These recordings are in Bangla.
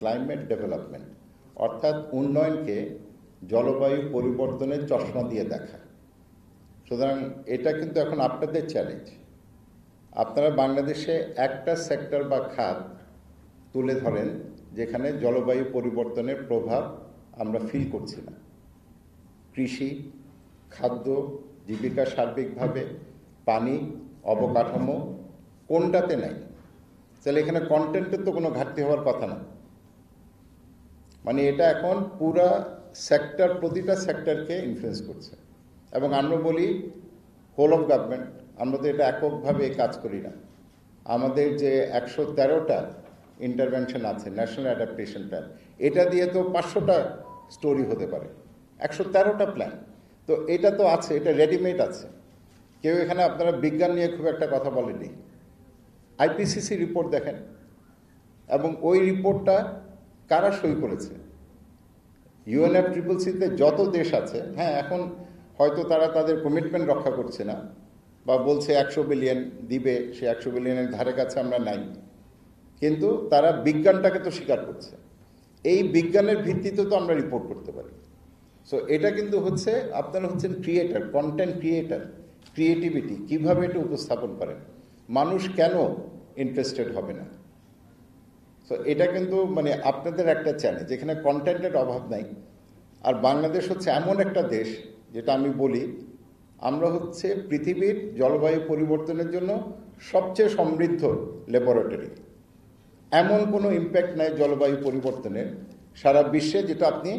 ক্লাইমেট ডেভেলপমেন্ট, অর্থাৎ উন্নয়নকে জলবায়ু পরিবর্তনের চশমা দিয়ে দেখা। সুতরাং এটা কিন্তু এখন আপনাদের চ্যালেঞ্জ। আপনারা বাংলাদেশে একটা সেক্টর বা খাত তুলে ধরেন যেখানে জলবায়ু পরিবর্তনের প্রভাব আমরা ফিল করছি না। কৃষি, খাদ্য, জীবিকা সার্বিকভাবে, পানি, অবকাঠামো, কোনটাতে নাই? তাহলে এখানে কন্টেন্টের তো কোনো ঘাটতি হওয়ার কথা না। মানে এটা এখন পুরা সেক্টর, প্রতিটা সেক্টরকে ইনফ্লুয়েন্স করছে। এবং আমরা বলি হোল অফ গভর্নমেন্ট, আমরা তো এটা এককভাবে কাজ করি না। আমাদের যে 113টা ইন্টারভেনশন আছে ন্যাশনাল অ্যাডাপ্টেশন প্ল্যান, এটা দিয়ে তো 500টা স্টোরি হতে পারে। 113টা প্ল্যান তো এটা তো আছে, এটা রেডিমেড আছে। কেউ এখানে আপনারা বিজ্ঞান নিয়ে খুব একটা কথা বলেনি। আইপিসিসি রিপোর্ট দেখেন, এবং ওই রিপোর্টটা কারা সই করেছে? UNFCCC-তে যত দেশ আছে, হ্যাঁ এখন হয়তো তারা তাদের কমিটমেন্ট রক্ষা করছে না বা বলছে 100 বিলিয়ন দিবে, সে 100 বিলিয়নের ধারে কাছে আমরা নাই, কিন্তু তারা বিজ্ঞানটাকে তো স্বীকার করছে। এই বিজ্ঞানের ভিত্তিতে তো আমরা রিপোর্ট করতে পারি। সো এটা কিন্তু হচ্ছে আপনারা হচ্ছেন ক্রিয়েটার, কন্টেন্ট ক্রিয়েটার। ক্রিয়েটিভিটি কিভাবে এটা উপস্থাপন করেন, মানুষ কেন ইন্টারেস্টেড হবে না? সো এটা কিন্তু মানে আপনাদের একটা চ্যালেঞ্জ, যেখানে কন্টেন্টের অভাব নাই। আর বাংলাদেশ হচ্ছে এমন একটা দেশ, যেটা আমি বলি আমরা হচ্ছে পৃথিবীর জলবায়ু পরিবর্তনের জন্য সবচেয়ে সমৃদ্ধ ল্যাবরেটরি। এমন কোনো ইম্প্যাক্ট নাই জলবায়ু পরিবর্তনের সারা বিশ্বে যেটা আপনি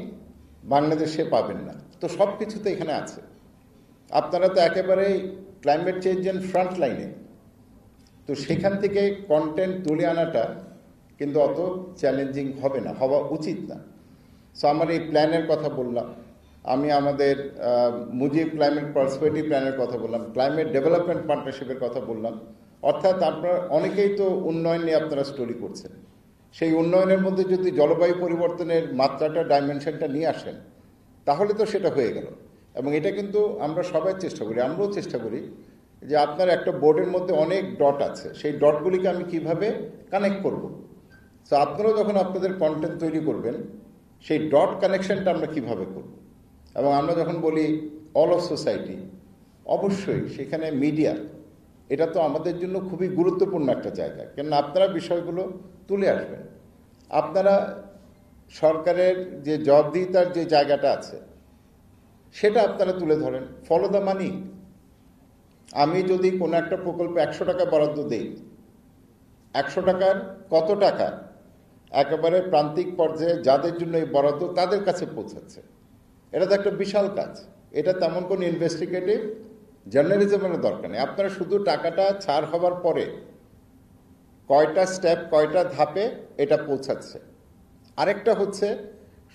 বাংলাদেশে পাবেন না। তো সব কিছু তো এখানে আছে। আপনারা তো একেবারে ক্লাইমেট চেঞ্জের ফ্রন্ট লাইনে, তো সেখান থেকে কন্টেন্ট তুলে আনাটা কিন্তু অত চ্যালেঞ্জিং হবে না, হওয়া উচিত না। সো আমার এই প্ল্যানের কথা বললাম, আমি আমাদের মুজিব ক্লাইমেট প্রসপেরিটি প্ল্যানের কথা বললাম, ক্লাইমেট ডেভেলপমেন্ট পার্টনারশিপের কথা বললাম। অর্থাৎ আপনারা অনেকেই তো উন্নয়ন নিয়ে আপনারা স্টোরি করছেন, সেই উন্নয়নের মধ্যে যদি জলবায়ু পরিবর্তনের মাত্রাটা, ডাইমেনশনটা নিয়ে আসেন, তাহলে তো সেটা হয়ে গেল। এবং এটা কিন্তু আমরা সবাই চেষ্টা করি, আমরাও চেষ্টা করি যে আপনার একটা বোর্ডের মধ্যে অনেক ডট আছে, সেই ডটগুলিকে আমি কিভাবে কানেক্ট করব। তো আপনারাও যখন আপনাদের কন্টেন্ট তৈরি করবেন, সেই ডট কানেকশনটা আমরা কিভাবে করব। এবং আমরা যখন বলি অল অফ সোসাইটি, অবশ্যই সেখানে মিডিয়া, এটা তো আমাদের জন্য খুবই গুরুত্বপূর্ণ একটা জায়গা। কেননা আপনারা বিষয়গুলো তুলে আসবেন, আপনারা সরকারের যে জবাবদিহিতার যে জায়গাটা আছে সেটা আপনারা তুলে ধরেন। Follow the money. আমি যদি কোনো একটা প্রকল্পে 100 টাকা বরাদ্দ দিই, 100 টাকার কত টাকা একেবারে প্রান্তিক পর্যায়ে যাদের জন্য এই বরাদ্দ তাদের কাছে পৌঁছাচ্ছে, এটা তো একটা বিশাল কাজ। এটা তেমন কোনো ইনভেস্টিগেটিভ জার্নালিজমের দরকার নেই। আপনারা শুধু টাকাটা ছাড় হবার পরে কয়টা স্টেপ, কয়টা ধাপে এটা পৌঁছাচ্ছে। আরেকটা হচ্ছে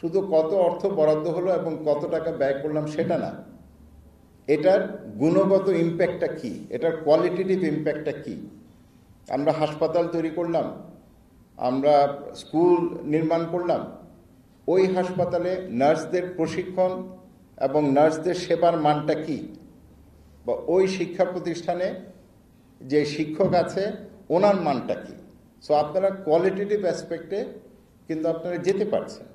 শুধু কত অর্থ বরাদ্দ হলো এবং কত টাকা ব্যয় করলাম সেটা না, এটার গুণগত ইম্প্যাক্টটা কি, এটার কোয়ালিটেটিভ ইম্প্যাক্টটা কি। আমরা হাসপাতাল তৈরি করলাম, আমরা স্কুল নির্মাণ করলাম, ওই হাসপাতালে নার্সদের প্রশিক্ষণ এবং নার্সদের সেবার মানটা কি, বা ওই শিক্ষা প্রতিষ্ঠানে যে শিক্ষক আছে ওনার মানটা কি। সো আপনারা কোয়ালিটেটিভ অ্যাসপেক্টে কিন্তু আপনারা যেতে পারছেন।